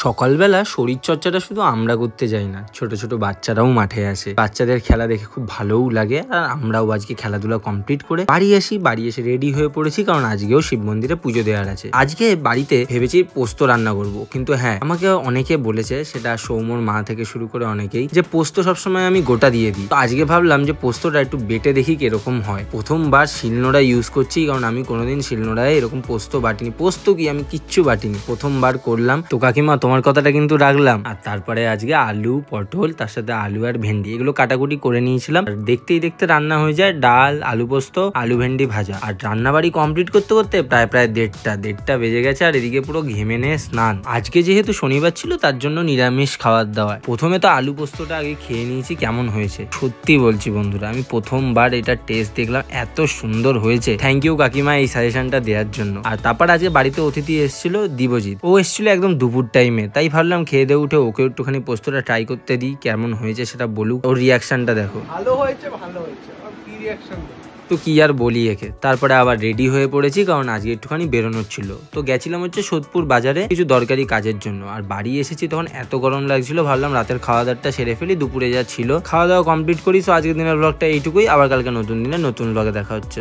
সকালবেলা শরীরচর্চাটা শুধু আমরা করতে যাই না, ছোট ছোট বাচ্চারাও মাঠে আসে। বাচ্চাদের খেলা দেখে খুব ভালোও লাগে। আর আমরাও আজকে খেলাধুলা কমপ্লিট করে বাড়ি এসে রেডি হয়ে পড়েছি, কারণ আজকেও শিব মন্দিরে পুজো দেওয়ার আছে। আজকে বাড়িতে ভেবেছি পোস্ত রান্না করব, কিন্তু হ্যাঁ, আমাকে অনেকে বলেছে, সেটা সৌমর মা থেকে শুরু করে অনেকেই, যে পোস্ত সবসময় আমি গোটা দিয়ে দিই। তো আজকে ভাবলাম যে পোস্তটা একটু বেটে দেখি কিরকম হয়। প্রথমবার শিলনোড়া ইউজ করছি, কারণ আমি কোনোদিন শিলনোড়ায় এরকম পোস্ত বাটিনি। পোস্ত কি, আমি কিচ্ছু বাটিনি, প্রথমবার করলাম। তো কাকিমা, তোমার কথাটা কিন্তু রাখলাম। আর তারপরে আজকে আলু, পটল, তার সাথে আলু আর ভেন্ডি এগুলো কাটাকুটি করে নিয়েছিলাম। আর দেখতেই দেখতে রান্না হয়ে যায় ডাল, আলু পোস্ত, আলু ভেন্ডি ভাজা। আর রান্নাবাড়ি কমপ্লিট করতে করতে প্রায় দেড়টা বেজে গেছে। আর এদিকে পুরো ঘেমে নে স্নান। আজকে যেহেতু শনিবার ছিল, তার জন্য নিরামিষ খাওয়ার দাওয়া। প্রথমে তো আলু পোস্তটা আগে খেয়ে নিয়েছি, কেমন হয়েছে। সত্যি বলছি বন্ধুরা, আমি প্রথমবার এটা টেস্ট দেখলাম, এত সুন্দর হয়েছে। থ্যাংক ইউ কাকিমা এই সাজেশনটা দেওয়ার জন্য। আর তারপর আজকে বাড়িতে অতিথি এসেছিল, দিবজিৎ। ও এসেছিল একদম দুপুর টাইমে, তাই ভাবলাম খেয়ে দিয়ে উঠে ওকে একটুখানি পোস্তটা ট্রাই করতে দিই, কেমন হয়েছে সেটা বলুক। ওর রিয়াকশনটা দেখো। ভালো হয়েছে। কি রিয়াকশন? তো কি আর বলি একে। তারপরে আবার রেডি হয়ে পড়েছি, কারণ আজকে একটুখানি বেরোনোর ছিল। তো গেছিলাম হচ্ছে সোদপুর বাজারে কিছু দরকারি কাজের জন্য। আর বাড়ি এসেছি তখন এত গরম লাগছিল, ভাবলাম রাতের খাওয়া দাওয়াটা সেরে ফেলি। দুপুরে যা ছিল খাওয়া দাওয়া কমপ্লিট করি। তো আজকের দিনের ব্লগটা এইটুকুই। আবার কালকে নতুন দিনে নতুন ব্লগে দেখা হচ্ছে।